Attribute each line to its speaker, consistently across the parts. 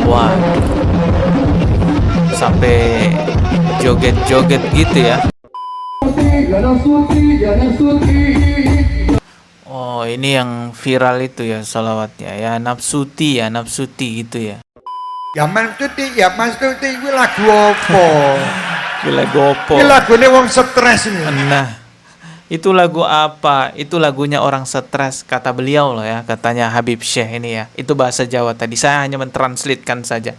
Speaker 1: Wah, sampai joget-joget gitu ya. Oh, ini yang viral itu ya sholawatnya ya, nafsuti gitu ya.
Speaker 2: Ya Mas Tuti, ya Mas Tuti, kuwi lagu apa?
Speaker 1: Gila gopo.
Speaker 2: Kuwi lagune wong stres ini.
Speaker 1: Nah, itu lagu apa? Itu lagunya orang stres, kata beliau loh ya, katanya Habib Syekh ini ya. Itu bahasa Jawa tadi, saya hanya mentranslatekan saja.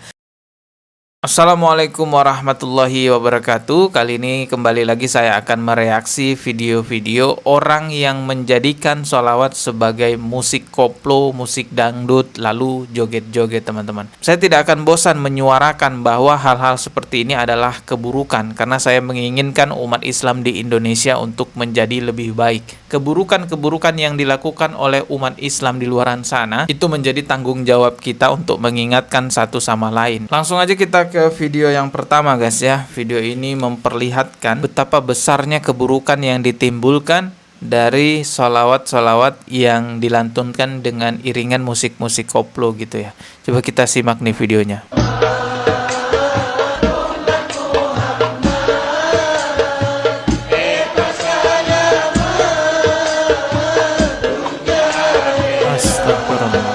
Speaker 1: Assalamualaikum warahmatullahi wabarakatuh. Kali ini kembali lagi saya akan mereaksi video-video orang yang menjadikan sholawat sebagai musik koplo, musik dangdut, lalu joget-joget teman-teman. Saya tidak akan bosan menyuarakan bahwa hal-hal seperti ini adalah keburukan, karena saya menginginkan umat Islam di Indonesia untuk menjadi lebih baik. Keburukan-keburukan yang dilakukan oleh umat Islam di luar sana, itu menjadi tanggung jawab kita untuk mengingatkan satu sama lain. Langsung aja kita ke video yang pertama guys ya. Video ini memperlihatkan betapa besarnya keburukan yang ditimbulkan dari sholawat-sholawat yang dilantunkan dengan iringan musik-musik koplo gitu ya. Coba kita simak nih videonya. Astagfirullah.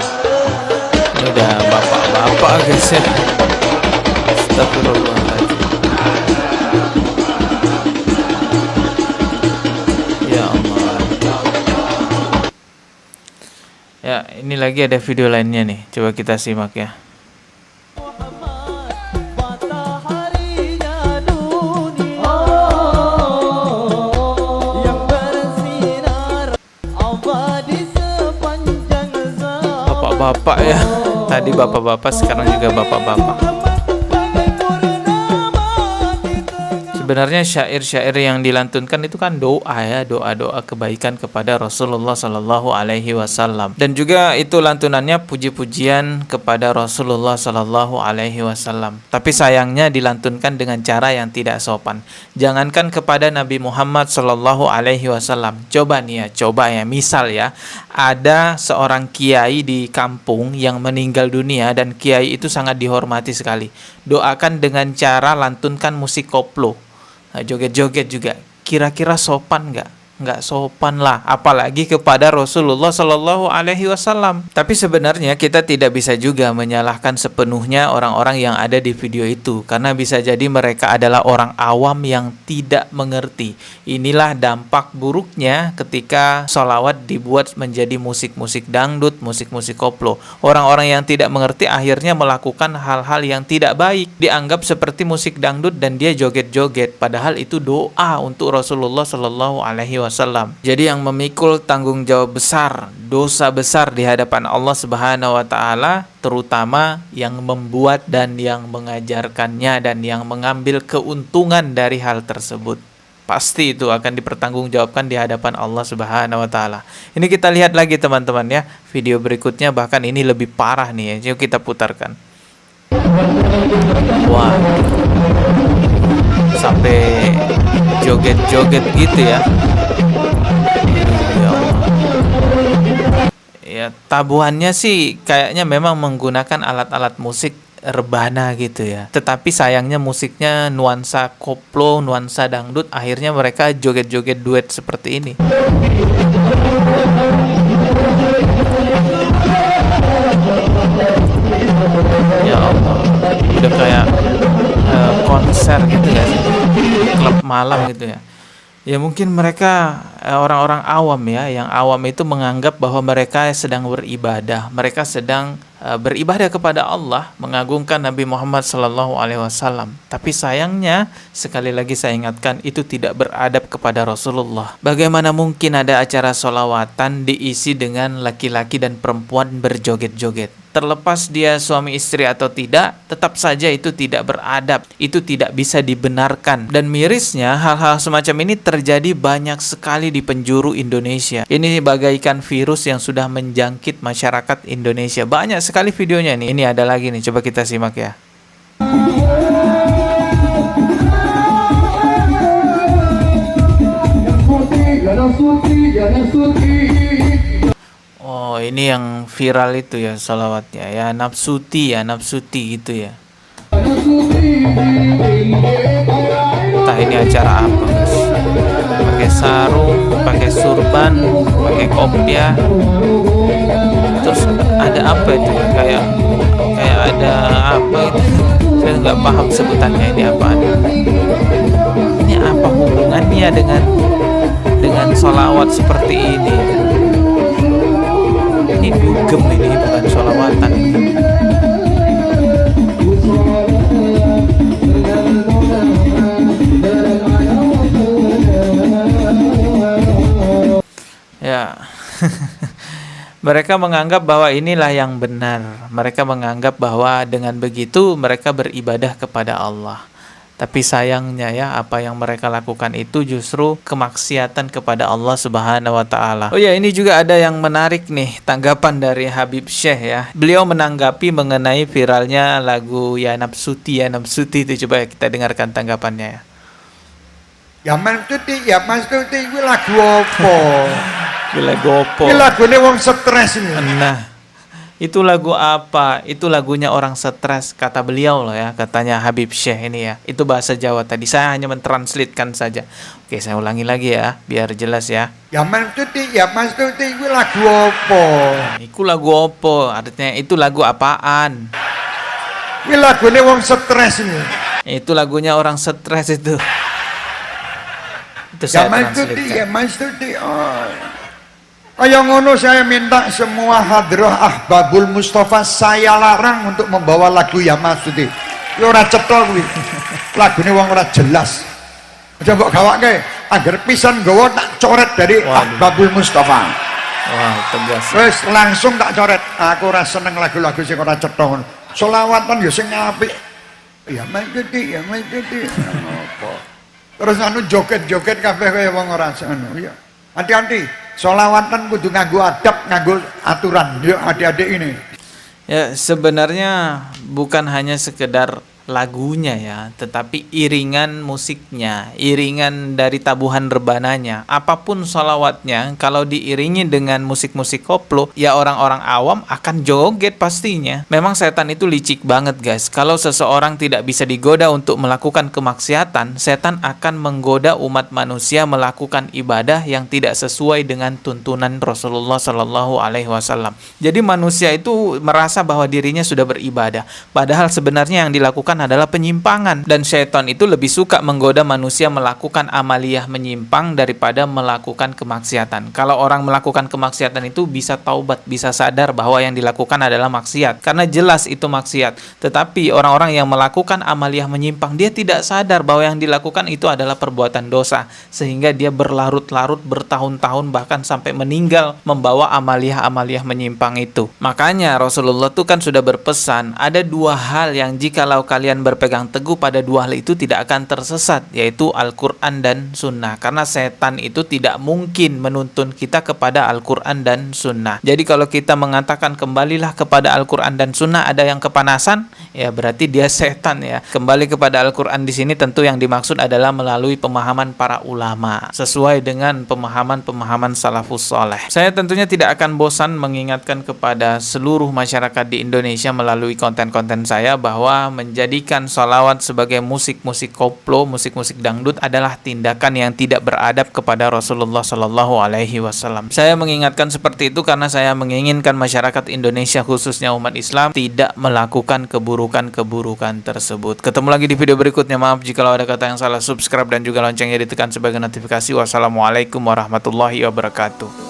Speaker 1: Ini udah bapak-bapak guys ya. Astagfirullahaladzim. Ya Allah. Ya, ini lagi ada video lainnya nih. Coba kita simak ya. Bapak-bapak ya. Tadi bapak-bapak, sekarang juga bapak-bapak. Sebenarnya syair-syair yang dilantunkan itu kan doa ya, doa-doa kebaikan kepada Rasulullah Sallallahu Alaihi Wasallam, dan juga itu lantunannya puji-pujian kepada Rasulullah Sallallahu Alaihi Wasallam. Tapi sayangnya dilantunkan dengan cara yang tidak sopan. Jangankan kepada Nabi Muhammad Sallallahu Alaihi Wasallam. Coba ya, misal ya, ada seorang kiai di kampung yang meninggal dunia dan kiai itu sangat dihormati sekali. Doakan dengan cara lantunkan musik koplo. Nah, joget-joget juga, kira-kira sopan nggak? Nggak sopan lah, apalagi kepada Rasulullah Shallallahu Alaihi Wasallam. Tapi sebenarnya kita tidak bisa juga menyalahkan sepenuhnya orang-orang yang ada di video itu, karena bisa jadi mereka adalah orang awam yang tidak mengerti. Inilah dampak buruknya ketika sholawat dibuat menjadi musik-musik dangdut, musik-musik koplo. Orang-orang yang tidak mengerti akhirnya melakukan hal-hal yang tidak baik, dianggap seperti musik dangdut dan dia joget-joget, padahal itu doa untuk Rasulullah Shallallahu Alaihi Wasallam. Jadi yang memikul tanggung jawab besar, dosa besar di hadapan Allah Subhanahu wa taala, terutama yang membuat dan yang mengajarkannya dan yang mengambil keuntungan dari hal tersebut. Pasti itu akan dipertanggungjawabkan di hadapan Allah Subhanahu wa taala. Ini kita lihat lagi teman-teman ya. Video berikutnya bahkan ini lebih parah nih ya. Yuk kita putarkan. Wah. Sampai joget-joget gitu ya. Ya, tabuhannya sih kayaknya memang menggunakan alat-alat musik rebana gitu ya. Tetapi sayangnya musiknya nuansa koplo, nuansa dangdut, akhirnya mereka joget-joget duet seperti ini. Ya Allah, udah kayak konser gitu ya, klub malam gitu ya. Ya mungkin mereka orang-orang awam ya, yang awam itu menganggap bahwa mereka sedang beribadah, mereka sedang beribadah kepada Allah, mengagungkan Nabi Muhammad Sallallahu Alaihi Wasallam. Tapi sayangnya, sekali lagi saya ingatkan, itu tidak beradab kepada Rasulullah. Bagaimana mungkin ada acara sholawatan diisi dengan laki-laki dan perempuan berjoget-joget? Terlepas dia suami istri atau tidak, tetap saja itu tidak beradab, itu tidak bisa dibenarkan. Dan mirisnya, hal-hal semacam ini terjadi banyak sekali di penjuru Indonesia. Ini bagaikan virus yang sudah menjangkit masyarakat Indonesia. Banyak sekali videonya nih. Ini ada lagi nih, coba kita simak ya. Oh, Oh, ini yang viral itu ya sholawatnya ya, nafsuti gitu ya. Entah ini acara apa, guys. Pakai sarung, pakai surban, pakai kopiah. Terus ada apa itu ya? Kayak ada apa itu? Saya nggak paham sebutannya, ini apaan. Ini apa hubungannya dengan sholawat seperti ini? Ini dugem, ini bukan sholawatan. Ya. Mereka menganggap bahwa inilah yang benar. Mereka menganggap bahwa dengan begitu mereka beribadah kepada Allah. Tapi sayangnya ya, apa yang mereka lakukan itu justru kemaksiatan kepada Allah Subhanahu wa taala. Oh ya, ini juga ada yang menarik nih, tanggapan dari Habib Syekh ya. Beliau menanggapi mengenai viralnya lagu Ya Nafsuti itu. Coba kita dengarkan tanggapannya ya.
Speaker 2: Ya Mas Tuti kuwi lagu apa?
Speaker 1: Kuwi
Speaker 2: lagune wong stres ini.
Speaker 1: Nah, itu lagu apa? Itu lagunya orang stres, kata beliau loh ya, katanya Habib Syekh ini ya. Itu bahasa Jawa tadi. Saya hanya mentranslatekan saja. Oke, saya ulangi lagi ya, biar jelas ya.
Speaker 2: Ya Mas Tuti kuwi lagu apa?
Speaker 1: Iku lagu apa? Artinya itu lagu apaan?
Speaker 2: Kuwi lagune wong stres ini.
Speaker 1: Itu lagunya orang stres itu. Itu saya translatekan.
Speaker 2: Mas Tuti. Oh. Kayak ngono saya minta semua hadrah Ahbabul Mustafa saya larang untuk membawa lagu Ya Mas Tuti. Kuwi ora cetha kuwi. Lagune wong ora jelas. Aja mbok gawake, agar pisan nggawa tak coret dari Ahbabul Mustafa.
Speaker 1: Wah, tegas.
Speaker 2: Wes langsung tak coret. Aku ora seneng lagu-lagu sing ora cetha ngono. Selawatan ya sing apik. Ya Mas Tuti. Apa? Terus anu joget-joget kabeh kaya wong ora ngono ya. Hati-hati, sholawatan kudu nganggo adab, nganggo aturan. Yuk adik-adik ini.
Speaker 1: Ya, sebenarnya bukan hanya sekedar lagunya ya, tetapi iringan musiknya, iringan dari tabuhan rebananya, apapun sholawatnya, kalau diiringi dengan musik-musik koplo, ya orang-orang awam akan joget pastinya. Memang setan itu licik banget guys. Kalau seseorang tidak bisa digoda untuk melakukan kemaksiatan, setan akan menggoda umat manusia melakukan ibadah yang tidak sesuai dengan tuntunan Rasulullah Shallallahu Alaihi Wasallam. Jadi manusia itu merasa bahwa dirinya sudah beribadah, padahal sebenarnya yang dilakukan adalah penyimpangan, dan syaitan itu lebih suka menggoda manusia melakukan amaliyah menyimpang daripada melakukan kemaksiatan. Kalau orang melakukan kemaksiatan itu bisa taubat, bisa sadar bahwa yang dilakukan adalah maksiat, karena jelas itu maksiat. Tetapi orang-orang yang melakukan amaliyah menyimpang, dia tidak sadar bahwa yang dilakukan itu adalah perbuatan dosa, sehingga dia berlarut-larut bertahun-tahun bahkan sampai meninggal membawa amaliyah-amaliyah menyimpang itu. Makanya Rasulullah tuh kan sudah berpesan, ada dua hal yang jikalau kalian berpegang teguh pada dua hal itu tidak akan tersesat, yaitu Al-Quran dan Sunnah. Karena setan itu tidak mungkin menuntun kita kepada Al-Quran dan Sunnah. Jadi kalau kita mengatakan kembalilah kepada Al-Quran dan Sunnah, ada yang kepanasan, ya berarti dia setan ya. Kembali kepada Al-Quran di sini tentu yang dimaksud adalah melalui pemahaman para ulama, sesuai dengan pemahaman salafus saleh. Saya tentunya tidak akan bosan mengingatkan kepada seluruh masyarakat di Indonesia melalui konten-konten saya bahwa menjadikan sholawat sebagai musik-musik koplo, musik-musik dangdut adalah tindakan yang tidak beradab kepada Rasulullah Shallallahu Alaihi Wasallam. Saya mengingatkan seperti itu karena saya menginginkan masyarakat Indonesia khususnya umat Islam tidak melakukan keburukan-keburukan tersebut. Ketemu lagi di video berikutnya. Maaf jika ada kata yang salah. Subscribe dan juga loncengnya ditekan sebagai notifikasi. Wassalamualaikum warahmatullahi wabarakatuh.